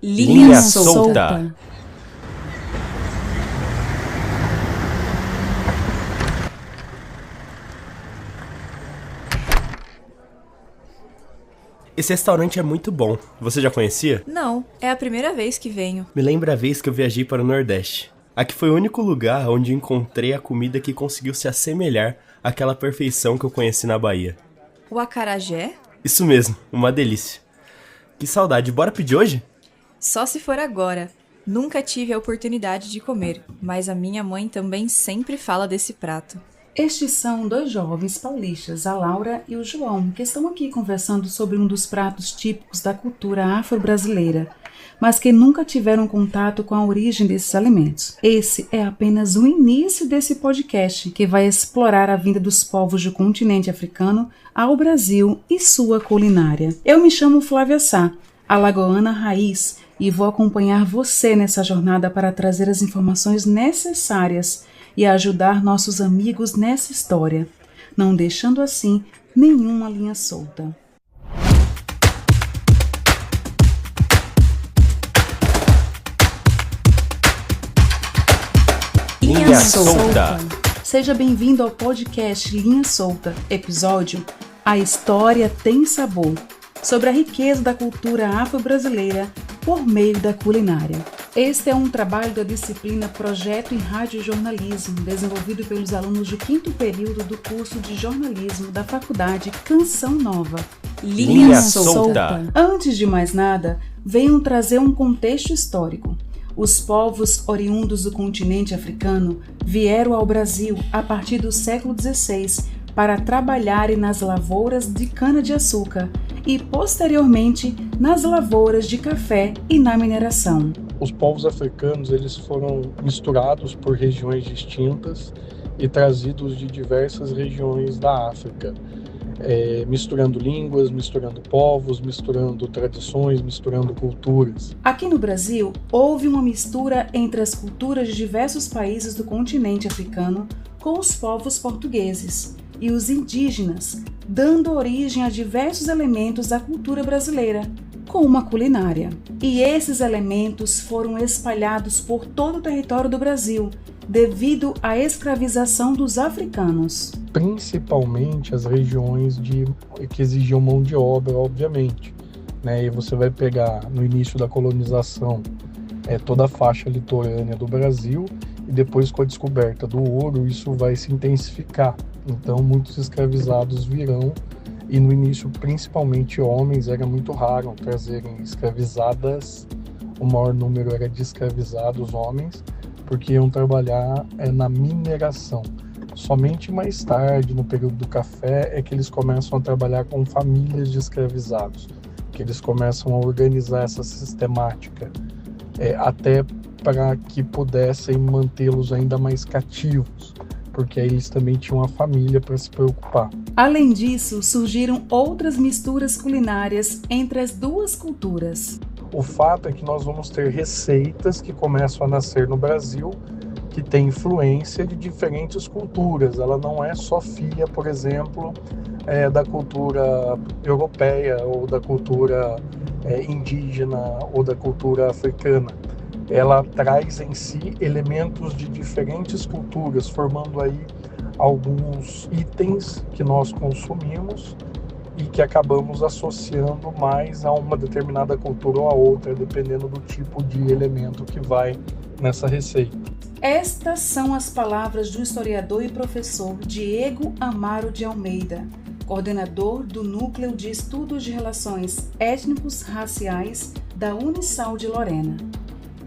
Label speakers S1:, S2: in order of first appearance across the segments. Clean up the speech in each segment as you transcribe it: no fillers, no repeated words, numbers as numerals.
S1: Linha solta.
S2: Esse restaurante é muito bom. Você já conhecia?
S1: Não, é a primeira vez que venho.
S2: Me lembra a vez que eu viajei para o Nordeste. Aqui foi o único lugar onde encontrei a comida que conseguiu se assemelhar àquela perfeição que eu conheci na Bahia.
S1: O acarajé?
S2: Isso mesmo, uma delícia. Que saudade, bora pedir hoje?
S1: Só se for agora. Nunca tive a oportunidade de comer, mas a minha mãe também sempre fala desse prato.
S3: Estes são dois jovens paulistas, a Laura e o João, que estão aqui conversando sobre um dos pratos típicos da cultura afro-brasileira, mas que nunca tiveram contato com a origem desses alimentos. Esse é apenas o início desse podcast, que vai explorar a vinda dos povos do continente africano ao Brasil e sua culinária. Eu me chamo Flávia Sá, alagoana raiz, e vou acompanhar você nessa jornada para trazer as informações necessárias e ajudar nossos amigos nessa história, não deixando assim nenhuma linha solta.
S2: Linha solta.
S3: Seja bem-vindo ao podcast Linha Solta, episódio A História Tem Sabor, sobre a riqueza da cultura afro-brasileira por meio da culinária. Este é um trabalho da disciplina Projeto em Rádio e Jornalismo, desenvolvido pelos alunos do 5º período do curso de jornalismo da Faculdade Canção Nova.
S2: Linha solta.
S3: Antes de mais nada, venham trazer um contexto histórico. Os povos oriundos do continente africano vieram ao Brasil a partir do século XVI para trabalharem nas lavouras de cana-de-açúcar e, posteriormente, nas lavouras de café e na mineração.
S4: Os povos africanos eles foram misturados por regiões distintas e trazidos de diversas regiões da África, misturando línguas, misturando povos, misturando tradições, misturando culturas.
S3: Aqui no Brasil, houve uma mistura entre as culturas de diversos países do continente africano com os povos portugueses e os indígenas, dando origem a diversos elementos da cultura brasileira, como a culinária. E esses elementos foram espalhados por todo o território do Brasil, devido à escravização dos africanos.
S4: Principalmente as regiões que exigiam mão de obra, obviamente. E você vai pegar, no início da colonização, toda a faixa litorânea do Brasil, e depois com a descoberta do ouro, isso vai se intensificar. Então, muitos escravizados virão, e no início, principalmente homens, era muito raro trazerem escravizadas. O maior número era de escravizados homens, porque iam trabalhar na mineração. Somente mais tarde, no período do café, é que eles começam a trabalhar com famílias de escravizados, que eles começam a organizar essa sistemática, até para que pudessem mantê-los ainda mais cativos, porque aí eles também tinham uma família para se preocupar.
S3: Além disso, surgiram outras misturas culinárias entre as duas culturas.
S4: O fato é que nós vamos ter receitas que começam a nascer no Brasil, que tem influência de diferentes culturas. Ela não é só filha, por exemplo, da cultura europeia, ou da cultura indígena, ou da cultura africana. Ela traz em si elementos de diferentes culturas, formando aí alguns itens que nós consumimos e que acabamos associando mais a uma determinada cultura ou a outra, dependendo do tipo de elemento que vai nessa receita.
S3: Estas são as palavras do historiador e professor Diego Amaro de Almeida, coordenador do Núcleo de Estudos de Relações Étnicos-Raciais da Unisal de Lorena.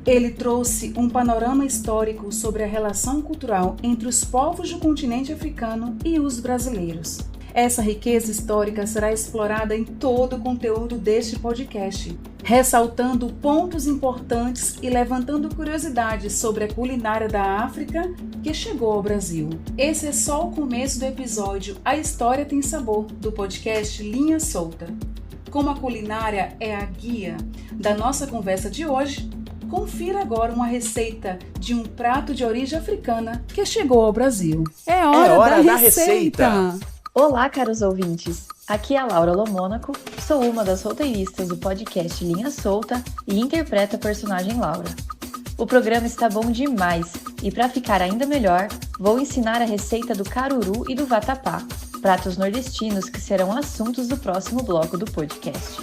S3: Ele trouxe um panorama histórico sobre a relação cultural entre os povos do continente africano e os brasileiros. Essa riqueza histórica será explorada em todo o conteúdo deste podcast, ressaltando pontos importantes e levantando curiosidades sobre a culinária da África que chegou ao Brasil. Esse é só o começo do episódio A História Tem Sabor, do podcast Linha Solta. Como a culinária é a guia da nossa conversa de hoje, confira agora uma receita de um prato de origem africana que chegou ao Brasil.
S2: É hora da receita!
S5: Olá, caros ouvintes! Aqui é a Laura Lomônaco, sou uma das roteiristas do podcast Linha Solta e interpreto a personagem Laura. O programa está bom demais e para ficar ainda melhor, vou ensinar a receita do caruru e do vatapá, pratos nordestinos que serão assuntos do próximo bloco do podcast.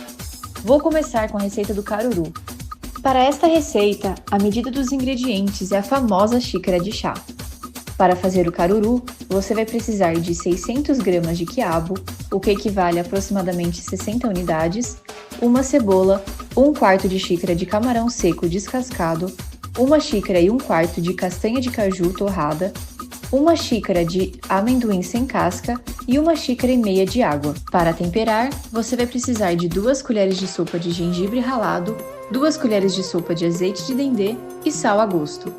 S5: Vou começar com a receita do caruru. Para esta receita, a medida dos ingredientes é a famosa xícara de chá. Para fazer o caruru, você vai precisar de 600 gramas de quiabo, o que equivale a aproximadamente 60 unidades, uma cebola, 1/4 de xícara de camarão seco descascado, 1 xícara e 1/4 de castanha de caju torrada, 1 xícara de amendoim sem casca e 1,5 xícaras de água. Para temperar, você vai precisar de 2 colheres de sopa de gengibre ralado, 2 colheres de sopa de azeite de dendê e sal a gosto.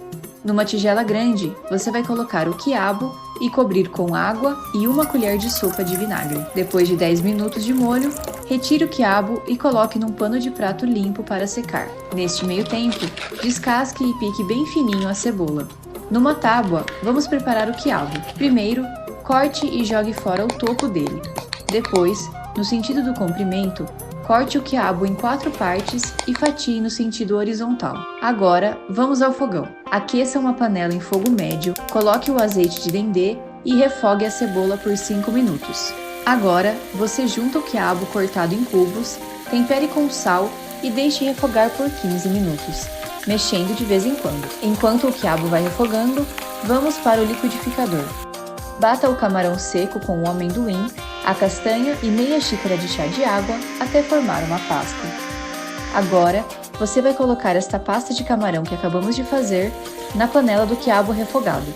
S5: Numa tigela grande, você vai colocar o quiabo e cobrir com água e 1 colher de sopa de vinagre. Depois de 10 minutos de molho, retire o quiabo e coloque num pano de prato limpo para secar. Neste meio tempo, descasque e pique bem fininho a cebola. Numa tábua, vamos preparar o quiabo. Primeiro, corte e jogue fora o topo dele. Depois, no sentido do comprimento, corte o quiabo em 4 partes e fatie no sentido horizontal. Agora, vamos ao fogão. Aqueça uma panela em fogo médio, coloque o azeite de dendê e refogue a cebola por 5 minutos. Agora, você junta o quiabo cortado em cubos, tempere com sal e deixe refogar por 15 minutos, mexendo de vez em quando. Enquanto o quiabo vai refogando, vamos para o liquidificador. Bata o camarão seco com o amendoim, a castanha e meia xícara de chá de água até formar uma pasta. Agora, você vai colocar esta pasta de camarão que acabamos de fazer na panela do quiabo refogado.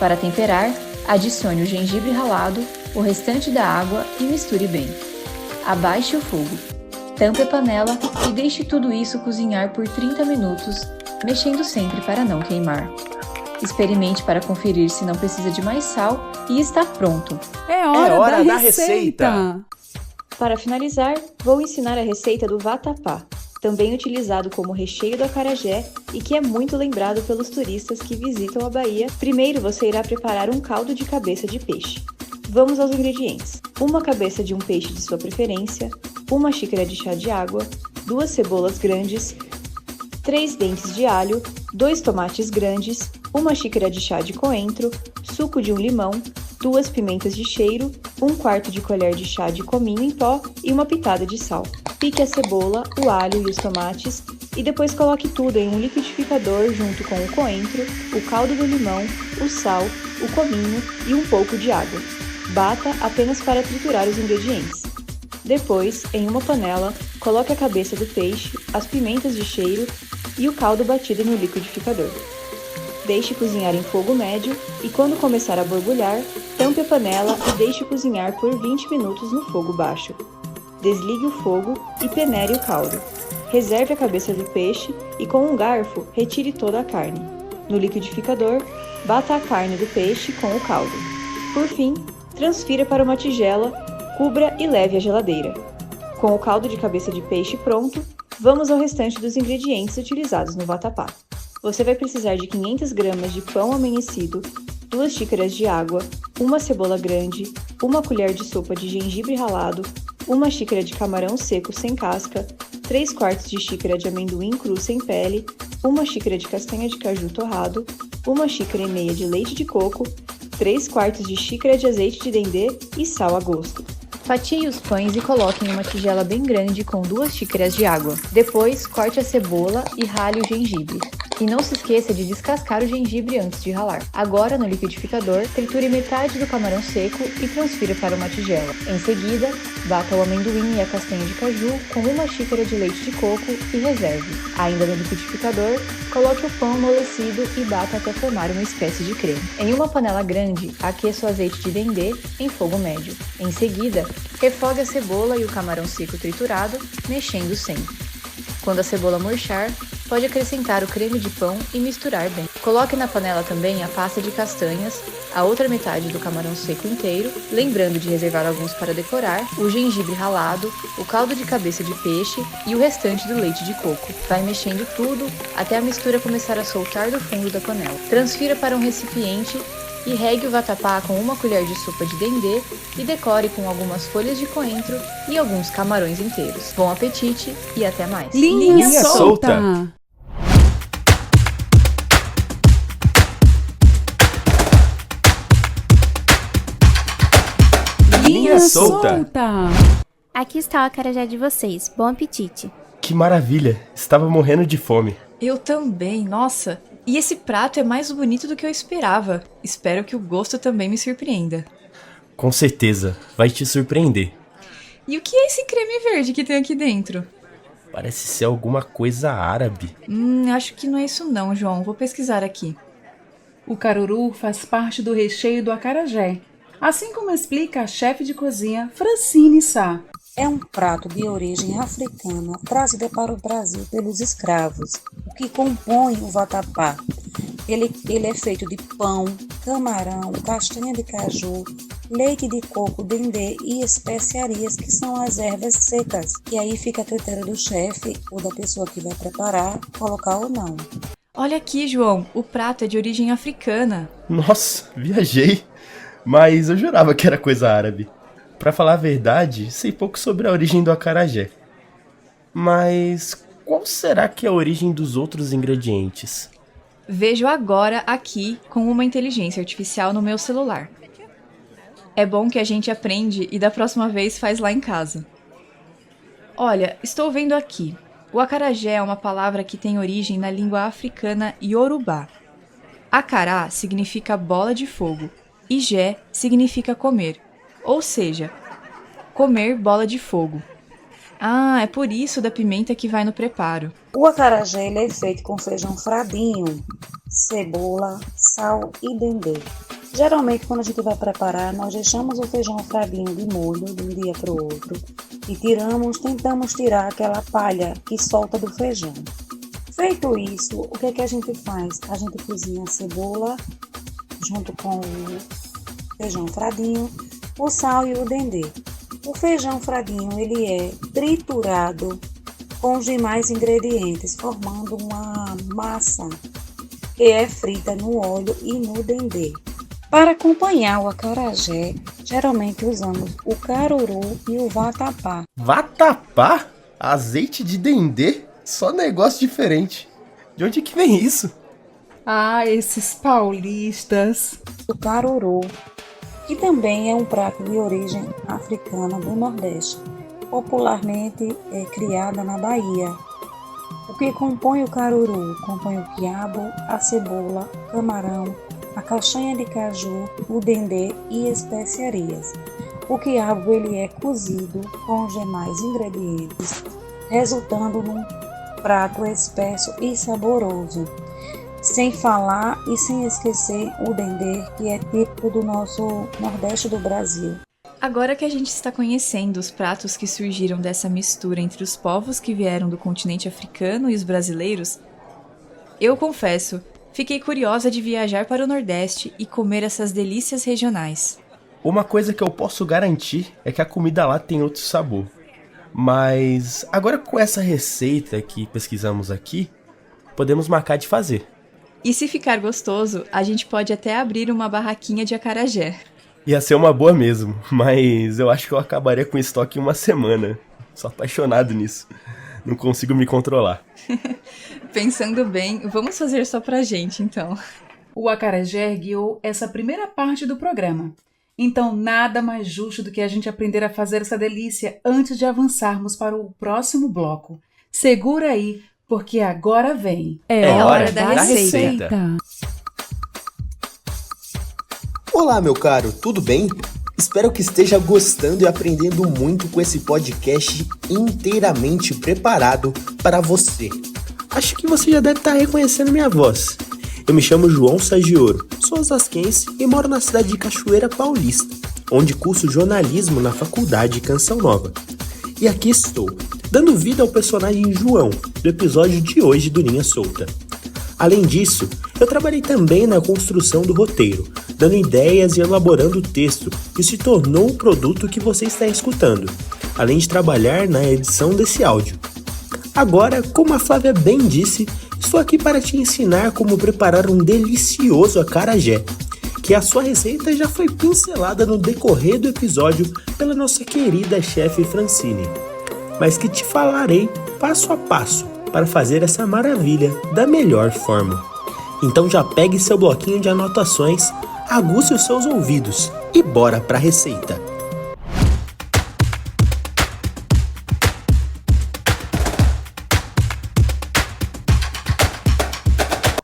S5: Para temperar, adicione o gengibre ralado, o restante da água e misture bem. Abaixe o fogo. Tampe a panela e deixe tudo isso cozinhar por 30 minutos, mexendo sempre para não queimar. Experimente para conferir se não precisa de mais sal e está pronto.
S6: É hora da receita!
S5: Para finalizar, vou ensinar a receita do vatapá, também utilizado como recheio do acarajé e que é muito lembrado pelos turistas que visitam a Bahia. Primeiro você irá preparar um caldo de cabeça de peixe. Vamos aos ingredientes. 1 cabeça de um peixe de sua preferência, 1 xícara de chá de água, 2 cebolas grandes, 3 dentes de alho, 2 tomates grandes, 1 xícara de chá de coentro, suco de um limão, 2 pimentas de cheiro, 1/4 de colher de chá de cominho em pó e uma pitada de sal. Pique a cebola, o alho e os tomates e depois coloque tudo em um liquidificador junto com o coentro, o caldo do limão, o sal, o cominho e um pouco de água. Bata apenas para triturar os ingredientes. Depois, em uma panela, coloque a cabeça do peixe, as pimentas de cheiro e o caldo batido no liquidificador. Deixe cozinhar em fogo médio e quando começar a borbulhar, tampe a panela e deixe cozinhar por 20 minutos no fogo baixo. Desligue o fogo e peneire o caldo. Reserve a cabeça do peixe e com um garfo retire toda a carne. No liquidificador, bata a carne do peixe com o caldo. Por fim, transfira para uma tigela, cubra e leve à geladeira. Com o caldo de cabeça de peixe pronto, vamos ao restante dos ingredientes utilizados no vatapá. Você vai precisar de 500 gramas de pão amanhecido, 2 xícaras de água, 1 cebola grande, 1 colher de sopa de gengibre ralado, 1 xícara de camarão seco sem casca, 3/4 de xícara de amendoim cru sem pele, 1 xícara de castanha de caju torrado, 1,5 xícaras de leite de coco, 3/4 de xícara de azeite de dendê e sal a gosto. Fatie os pães e coloque em uma tigela bem grande com 2 xícaras de água. Depois, corte a cebola e rale o gengibre. E não se esqueça de descascar o gengibre antes de ralar. Agora, no liquidificador, triture metade do camarão seco e transfira para uma tigela. Em seguida, bata o amendoim e a castanha de caju com 1 xícara de leite de coco e reserve. Ainda no liquidificador, coloque o pão amolecido e bata até formar uma espécie de creme. Em uma panela grande, aqueça o azeite de dendê em fogo médio. Em seguida, refogue a cebola e o camarão seco triturado, mexendo sempre. Quando a cebola murchar, pode acrescentar o creme de pão e misturar bem. Coloque na panela também a pasta de castanhas, a outra metade do camarão seco inteiro, lembrando de reservar alguns para decorar, o gengibre ralado, o caldo de cabeça de peixe e o restante do leite de coco. Vai mexendo tudo até a mistura começar a soltar do fundo da panela. Transfira para um recipiente E regue o vatapá com 1 colher de sopa de dendê e decore com algumas folhas de coentro e alguns camarões inteiros. Bom apetite e até mais!
S6: Linha solta!
S2: Linha solta!
S7: Aqui está o acarajé de vocês. Bom apetite!
S2: Que maravilha! Estava morrendo de fome.
S1: Eu também, nossa! E esse prato é mais bonito do que eu esperava. Espero que o gosto também me surpreenda.
S2: Com certeza, vai te surpreender.
S1: E o que é esse creme verde que tem aqui dentro?
S2: Parece ser alguma coisa árabe.
S1: Acho que não é isso não, João. Vou pesquisar aqui.
S3: O caruru faz parte do recheio do acarajé, assim como explica a chefe de cozinha Francine Sá.
S8: É um prato de origem africana trazido para o Brasil pelos escravos, o que compõe o vatapá. Ele é feito de pão, camarão, castanha de caju, leite de coco, dendê e especiarias, que são as ervas secas. E aí fica a critério do chefe ou da pessoa que vai preparar, colocar ou não.
S1: Olha aqui, João. O prato é de origem africana.
S2: Nossa, viajei. Mas eu jurava que era coisa árabe. Pra falar a verdade, sei pouco sobre a origem do acarajé. Mas qual será que é a origem dos outros ingredientes?
S1: Vejo agora aqui com uma inteligência artificial no meu celular. É bom que a gente aprende e da próxima vez faz lá em casa. Olha, estou vendo aqui. O acarajé é uma palavra que tem origem na língua africana Yorubá. Acará significa bola de fogo e jé significa comer. Ou seja, comer bola de fogo. Ah, é por isso da pimenta que vai no preparo.
S8: O acarajé ele é feito com feijão fradinho, cebola, sal e dendê. Geralmente, quando a gente vai preparar, nós deixamos o feijão fradinho de molho de um dia para o outro e tentamos tirar aquela palha que solta do feijão. Feito isso, o que a gente faz? A gente cozinha a cebola junto com o feijão fradinho, o sal e o dendê. O feijão fradinho ele é triturado com os demais ingredientes, formando uma massa que é frita no óleo e no dendê. Para acompanhar o acarajé, geralmente usamos o caruru e o vatapá.
S2: Vatapá? Azeite de dendê? Só negócio diferente. De onde que vem isso?
S3: Ah, esses paulistas!
S8: O caruru, que também é um prato de origem africana do Nordeste, popularmente criada na Bahia. O que compõe o caruru? Compõe o quiabo, a cebola, camarão, a castanha de caju, o dendê e especiarias. O quiabo ele é cozido com os demais ingredientes, resultando num prato espesso e saboroso. Sem falar e sem esquecer o dendê, que é típico do nosso Nordeste do Brasil.
S1: Agora que a gente está conhecendo os pratos que surgiram dessa mistura entre os povos que vieram do continente africano e os brasileiros, eu confesso, fiquei curiosa de viajar para o Nordeste e comer essas delícias regionais.
S2: Uma coisa que eu posso garantir é que a comida lá tem outro sabor. Mas agora com essa receita que pesquisamos aqui, podemos marcar de fazer.
S1: E se ficar gostoso, a gente pode até abrir uma barraquinha de acarajé.
S2: Ia ser uma boa mesmo, mas eu acho que eu acabaria com o estoque em uma semana. Sou apaixonado nisso. Não consigo me controlar.
S1: Pensando bem, vamos fazer só pra gente, então.
S3: O acarajé guiou essa primeira parte do programa. Então, nada mais justo do que a gente aprender a fazer essa delícia antes de avançarmos para o próximo bloco. Segura aí, porque agora vem.
S1: É hora da receita.
S9: Olá, meu caro, tudo bem? Espero que esteja gostando e aprendendo muito com esse podcast inteiramente preparado para você. Acho que você já deve estar reconhecendo minha voz. Eu me chamo João Sagioro, sou osasquense e moro na cidade de Cachoeira Paulista, onde curso jornalismo na faculdade Canção Nova. E aqui estou, dando vida ao personagem João, do episódio de hoje do Linha Solta. Além disso, eu trabalhei também na construção do roteiro, dando ideias e elaborando o texto, que se tornou o produto que você está escutando, além de trabalhar na edição desse áudio. Agora, como a Flávia bem disse, estou aqui para te ensinar como preparar um delicioso acarajé, que a sua receita já foi pincelada no decorrer do episódio pela nossa querida chefe Francine, mas que te falarei passo a passo para fazer essa maravilha da melhor forma. Então já pegue seu bloquinho de anotações, aguce os seus ouvidos e bora para a receita.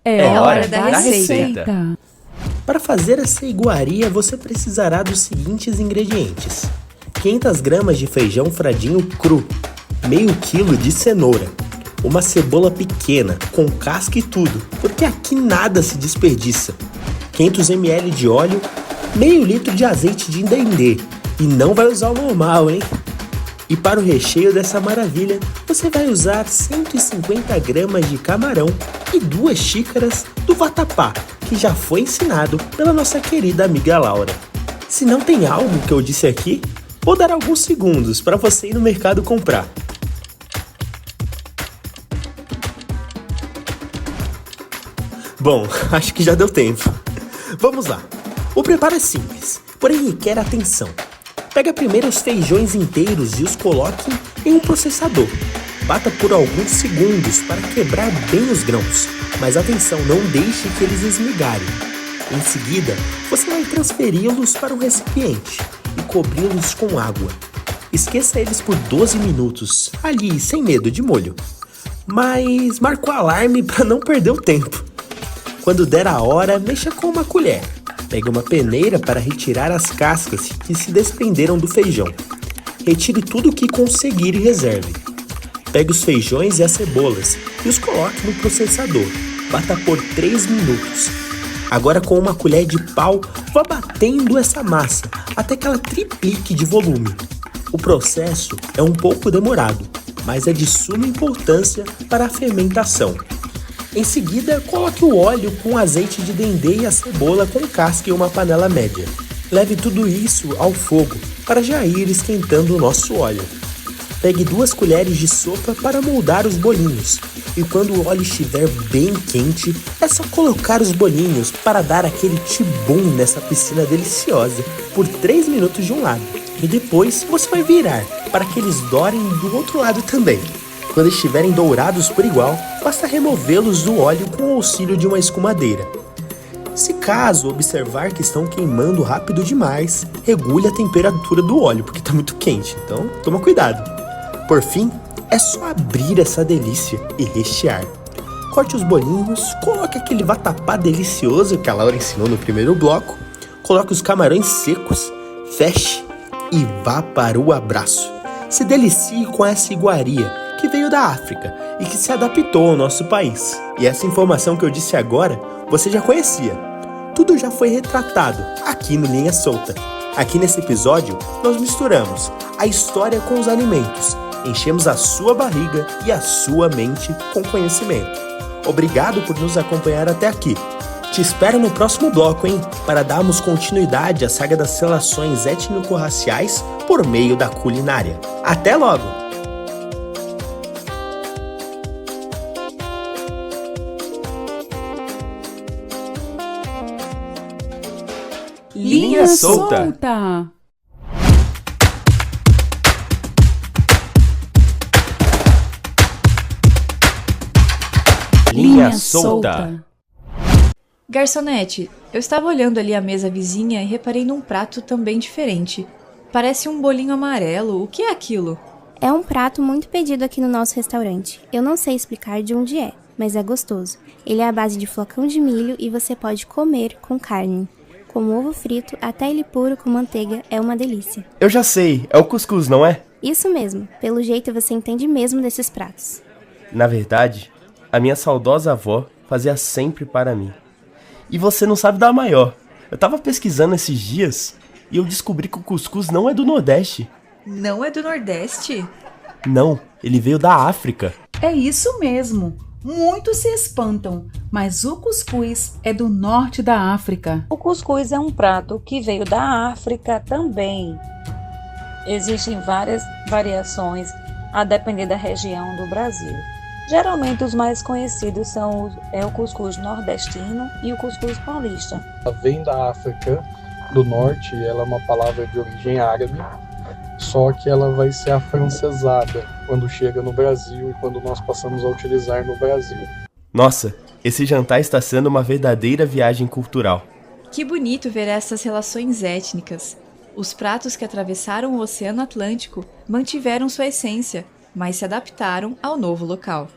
S6: É
S1: hora da receita.
S9: Para fazer essa iguaria, você precisará dos seguintes ingredientes: 500 gramas de feijão fradinho cru, meio quilo de cenoura, uma cebola pequena, com casca e tudo, porque aqui nada se desperdiça, 500 ml de óleo, meio litro de azeite de dendê, e não vai usar o normal, hein? E para o recheio dessa maravilha, você vai usar 150 gramas de camarão e 2 xícaras do vatapá, que já foi ensinado pela nossa querida amiga Laura. Se não tem algo que eu disse aqui, vou dar alguns segundos para você ir no mercado comprar. Bom, acho que já deu tempo. Vamos lá. O preparo é simples, porém requer atenção. Pega primeiro os feijões inteiros e os coloque em um processador. Bata por alguns segundos para quebrar bem os grãos, mas atenção, não deixe que eles esmigalhem. Em seguida, você vai transferi-los para um recipiente e cobri-los com água. Esqueça eles por 12 minutos, ali sem medo de molho. Mas marque o alarme para não perder o tempo. Quando der a hora, mexa com uma colher. Pegue uma peneira para retirar as cascas que se desprenderam do feijão. Retire tudo o que conseguir e reserve. Pegue os feijões e as cebolas e os coloque no processador. Bata por 3 minutos. Agora com uma colher de pau, vá batendo essa massa até que ela triplique de volume. O processo é um pouco demorado, mas é de suma importância para a fermentação. Em seguida, coloque o óleo com azeite de dendê e a cebola com casca em uma panela média. Leve tudo isso ao fogo para já ir esquentando o nosso óleo. Pegue 2 colheres de sopa para moldar os bolinhos. E quando o óleo estiver bem quente, é só colocar os bolinhos para dar aquele tibum nessa piscina deliciosa por 3 minutos de um lado. E depois você vai virar para que eles dourem do outro lado também. Quando estiverem dourados por igual, basta removê-los do óleo com o auxílio de uma escumadeira. Se caso observar que estão queimando rápido demais, regule a temperatura do óleo, porque está muito quente, então toma cuidado. Por fim, é só abrir essa delícia e rechear. Corte os bolinhos, coloque aquele vatapá delicioso que a Laura ensinou no primeiro bloco, coloque os camarões secos, feche e vá para o abraço. Se delicie com essa iguaria que veio da África e que se adaptou ao nosso país. E essa informação que eu disse agora, você já conhecia. Tudo já foi retratado aqui no Linha Solta. Aqui nesse episódio, nós misturamos a história com os alimentos. Enchemos a sua barriga e a sua mente com conhecimento. Obrigado por nos acompanhar até aqui. Te espero no próximo bloco, hein? Para darmos continuidade à saga das relações étnico-raciais por meio da culinária. Até logo!
S6: Linha solta.
S2: Linha solta.
S1: Garçonete, eu estava olhando ali a mesa vizinha e reparei num prato também diferente. Parece um bolinho amarelo. O que é aquilo?
S7: É um prato muito pedido aqui no nosso restaurante. Eu não sei explicar de onde é, mas é gostoso. Ele é à base de flocão de milho e você pode comer com carne. Como ovo frito, até ele puro com manteiga é uma delícia.
S2: Eu já sei, é o cuscuz, não é?
S7: Isso mesmo, pelo jeito você entende mesmo desses pratos.
S2: Na verdade, a minha saudosa avó fazia sempre para mim. E você não sabe da maior. Eu tava pesquisando esses dias e eu descobri que o cuscuz não é do Nordeste.
S1: Não é do Nordeste?
S2: Não, ele veio da África.
S3: É isso mesmo. Muitos se espantam, mas o cuscuz é do norte da África.
S8: O cuscuz é um prato que veio da África também. Existem várias variações a depender da região do Brasil. Geralmente os mais conhecidos são o cuscuz nordestino e o cuscuz paulista.
S4: Ela vem da África do Norte, ela é uma palavra de origem árabe, só que ela vai ser afrancesada quando chega no Brasil e quando nós passamos a utilizar no Brasil.
S2: Nossa, esse jantar está sendo uma verdadeira viagem cultural.
S1: Que bonito ver essas relações étnicas. Os pratos que atravessaram o Oceano Atlântico mantiveram sua essência, mas se adaptaram ao novo local.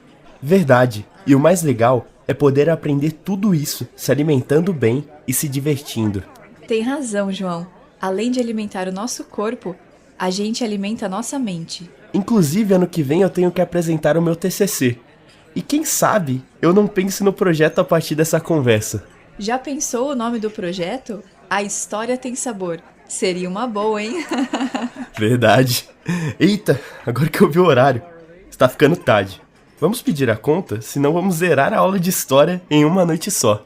S2: Verdade, e o mais legal é poder aprender tudo isso se alimentando bem e se divertindo.
S1: Tem razão, João. Além de alimentar o nosso corpo, a gente alimenta a nossa mente.
S2: Inclusive, ano que vem eu tenho que apresentar o meu TCC. E quem sabe eu não pense no projeto a partir dessa conversa.
S1: Já pensou o nome do projeto? A História Tem Sabor. Seria uma boa, hein?
S2: Verdade. Eita, agora que eu vi o horário. Está ficando tarde. Vamos pedir a conta, senão vamos zerar a aula de história em uma noite só.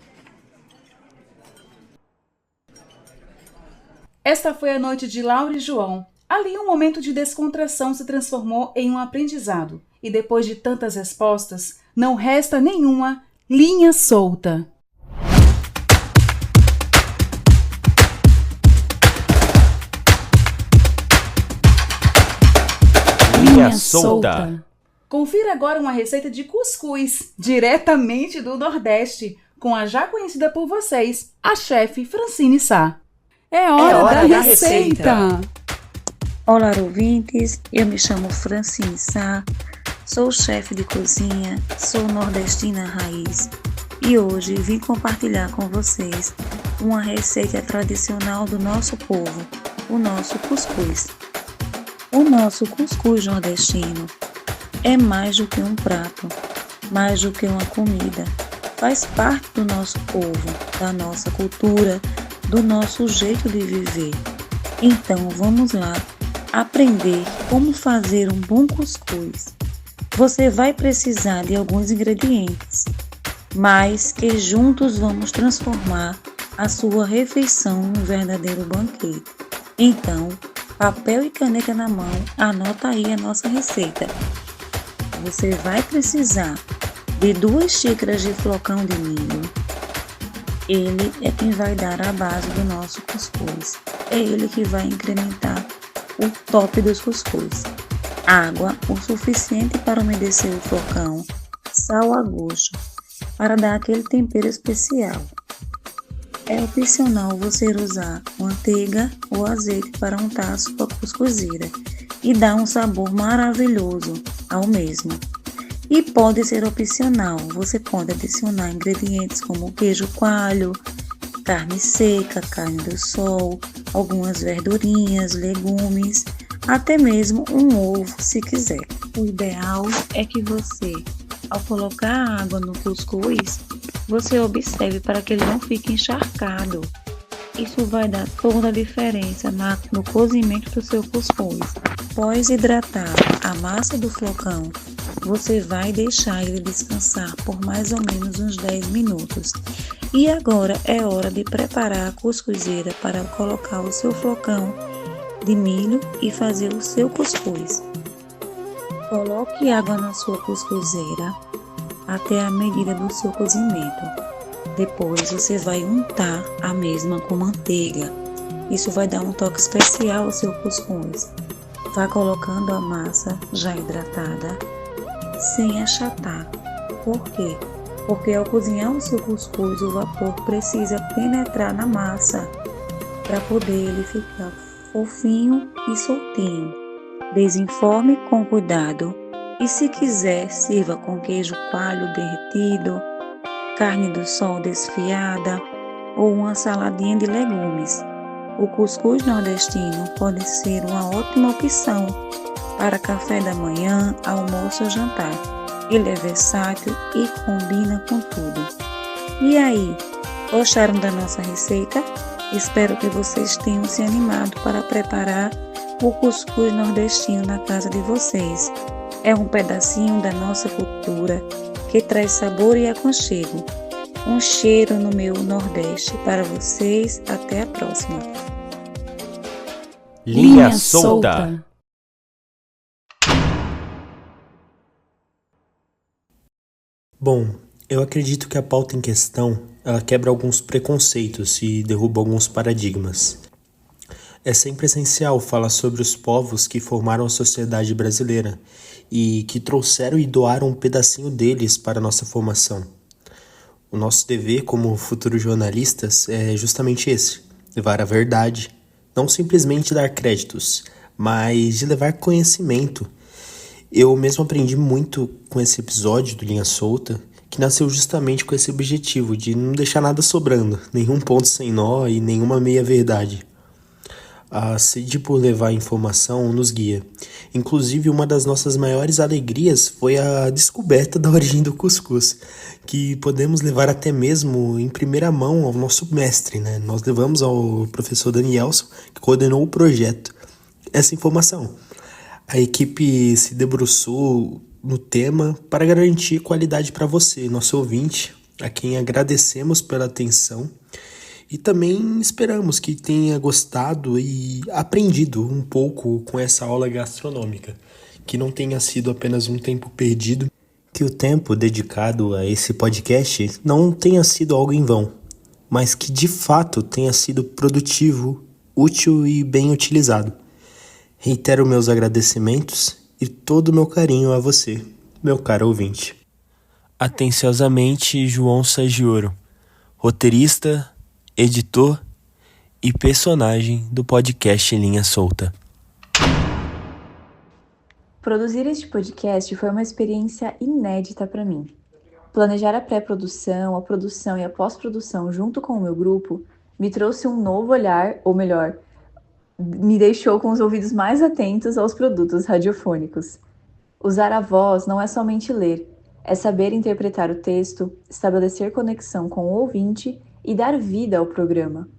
S3: Esta foi a noite de Laura e João. Ali um momento de descontração se transformou em um aprendizado. E depois de tantas respostas, não resta nenhuma linha solta.
S2: Linha solta.
S3: Confira agora uma receita de cuscuz, diretamente do Nordeste, com a já conhecida por vocês, a chefe Francine Sá.
S6: É hora da receita!
S8: Olá, ouvintes, eu me chamo Francine Sá, sou chefe de cozinha, sou nordestina raiz e hoje vim compartilhar com vocês uma receita tradicional do nosso povo, o nosso cuscuz. O nosso cuscuz nordestino é mais do que um prato, mais do que uma comida. Faz parte do nosso povo, da nossa cultura, do nosso jeito de viver. Então vamos lá aprender como fazer um bom cuscuz. Você vai precisar de alguns ingredientes, mas que juntos vamos transformar a sua refeição em um verdadeiro banquete. Então, papel e caneta na mão, anota aí a nossa receita. Você vai precisar de 2 xícaras de flocão de milho. Ele é quem vai dar a base do nosso cuscuz. É ele que vai incrementar o top dos cuscuz. Água o suficiente para umedecer o flocão. Sal a gosto, para dar aquele tempero especial. É opcional você usar manteiga ou azeite para untar a sua cuscuzeira e dar um sabor maravilhoso ao mesmo. E pode ser opcional, você pode adicionar ingredientes como queijo coalho, carne seca, carne do sol, algumas verdurinhas, legumes, até mesmo um ovo se quiser. O ideal é que você, ao colocar a água no cuscuz, você observe para que ele não fique encharcado. Isso vai dar toda a diferença no cozimento do seu cuscuz. Após hidratar a massa do flocão, você vai deixar ele descansar por mais ou menos uns 10 minutos. E agora é hora de preparar a cuscuzeira para colocar o seu flocão de milho e fazer o seu cuscuz. Coloque água na sua cuscuzeira até a medida do seu cozimento. Depois você vai untar a mesma com manteiga. Isso vai dar um toque especial ao seu cuscuz. Vá colocando a massa já hidratada, sem achatar. Por quê? Porque ao cozinhar o seu cuscuz, o vapor precisa penetrar na massa para poder ele ficar fofinho e soltinho. Desenforme com cuidado e, se quiser, sirva com queijo coalho derretido, carne do sol desfiada ou uma saladinha de legumes. O cuscuz nordestino pode ser uma ótima opção para café da manhã, almoço ou jantar. Ele é versátil e combina com tudo. E aí, gostaram da nossa receita? Espero que vocês tenham se animado para preparar o cuscuz nordestino na casa de vocês. É um pedacinho da nossa cultura que traz sabor e aconchego. Um cheiro no meu Nordeste para vocês. Até a próxima.
S2: Linha solta.
S9: Bom, eu acredito que a pauta em questão, ela quebra alguns preconceitos e derruba alguns paradigmas. É sempre essencial falar sobre os povos que formaram a sociedade brasileira e que trouxeram e doaram um pedacinho deles para a nossa formação. O nosso dever como futuros jornalistas é justamente esse, levar a verdade, não simplesmente dar créditos, mas de levar conhecimento. Eu mesmo aprendi muito com esse episódio do Linha Solta, que nasceu justamente com esse objetivo de não deixar nada sobrando, nenhum ponto sem nó e nenhuma meia-verdade. A sede por levar informação nos guia. Inclusive, uma das nossas maiores alegrias foi a descoberta da origem do cuscuz, que podemos levar até mesmo em primeira mão ao nosso mestre, né? Nós levamos ao professor Danielson, que coordenou o projeto, essa informação. A equipe se debruçou no tema para garantir qualidade para você, nosso ouvinte, a quem agradecemos pela atenção. E também esperamos que tenha gostado e aprendido um pouco com essa aula gastronômica, que não tenha sido apenas um tempo perdido, que o tempo dedicado a esse podcast não tenha sido algo em vão, mas que de fato tenha sido produtivo, útil e bem utilizado. Reitero meus agradecimentos e todo o meu carinho a você, meu caro ouvinte. Atenciosamente, João Sagioro, roteirista, editor e personagem do podcast Linha Solta.
S5: Produzir este podcast foi uma experiência inédita para mim. Planejar a pré-produção, a produção e a pós-produção junto com o meu grupo me trouxe um novo olhar, ou melhor, me deixou com os ouvidos mais atentos aos produtos radiofônicos. Usar a voz não é somente ler, é saber interpretar o texto, estabelecer conexão com o ouvinte e dar vida ao programa.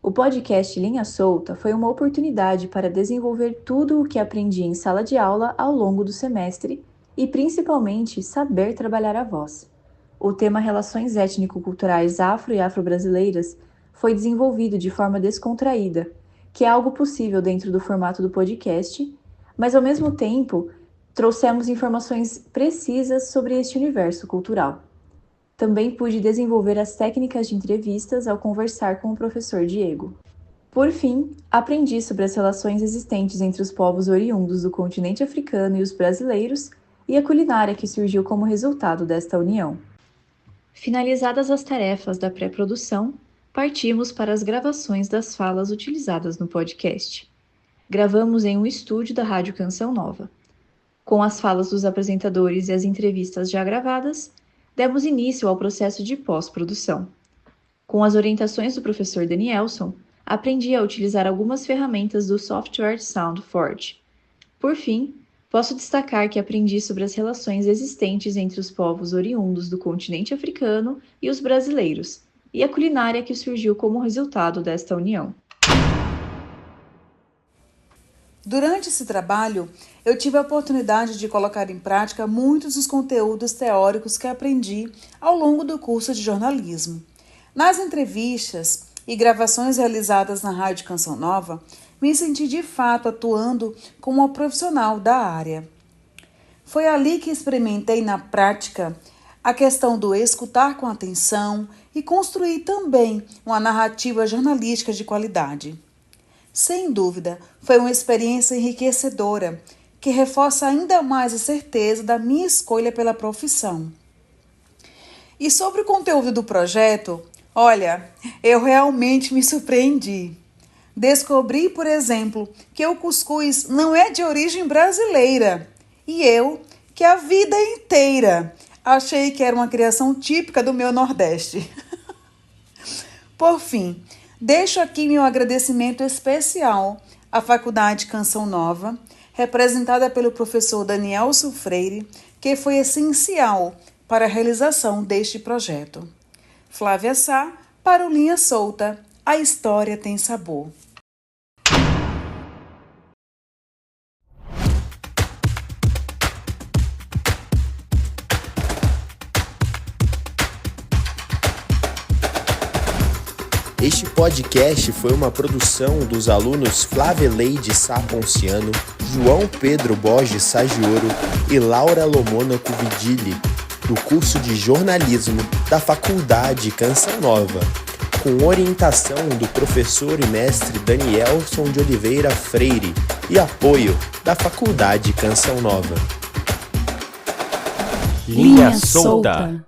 S5: O podcast Linha Solta foi uma oportunidade para desenvolver tudo o que aprendi em sala de aula ao longo do semestre e, principalmente, saber trabalhar a voz. O tema Relações Étnico-Culturais Afro e Afro-Brasileiras foi desenvolvido de forma descontraída, que é algo possível dentro do formato do podcast, mas, ao mesmo tempo, trouxemos informações precisas sobre este universo cultural. Também pude desenvolver as técnicas de entrevistas ao conversar com o professor Diego. Por fim, aprendi sobre as relações existentes entre os povos oriundos do continente africano e os brasileiros e a culinária que surgiu como resultado desta união. Finalizadas as tarefas da pré-produção, partimos para as gravações das falas utilizadas no podcast. Gravamos em um estúdio da Rádio Canção Nova. Com as falas dos apresentadores e as entrevistas já gravadas, demos início ao processo de pós-produção. Com as orientações do professor Danielson, aprendi a utilizar algumas ferramentas do software SoundForge. Por fim, posso destacar que aprendi sobre as relações existentes entre os povos oriundos do continente africano e os brasileiros, e a culinária que surgiu como resultado desta união.
S3: Durante esse trabalho, eu tive a oportunidade de colocar em prática muitos dos conteúdos teóricos que aprendi ao longo do curso de jornalismo. Nas entrevistas e gravações realizadas na Rádio Canção Nova, me senti de fato atuando como uma profissional da área. Foi ali que experimentei na prática a questão do escutar com atenção e construir também uma narrativa jornalística de qualidade. Sem dúvida, foi uma experiência enriquecedora, que reforça ainda mais a certeza da minha escolha pela profissão. E sobre o conteúdo do projeto, olha, eu realmente me surpreendi. Descobri, por exemplo, que o cuscuz não é de origem brasileira, e eu, que a vida inteira, achei que era uma criação típica do meu Nordeste. Por fim, deixo aqui meu agradecimento especial à Faculdade Canção Nova, representada pelo professor Danielson Freire, que foi essencial para a realização deste projeto. Flávia Sá, para o Linha Solta, a história tem sabor.
S9: Este podcast foi uma produção dos alunos Flávia Leide Sá Ponciano, João Pedro Borges Sagioro e Laura Lomônaco Vidili. do curso de jornalismo da Faculdade Canção Nova, com orientação do professor e mestre Danielson de Oliveira Freire e apoio da Faculdade Canção Nova.
S6: Linha solta.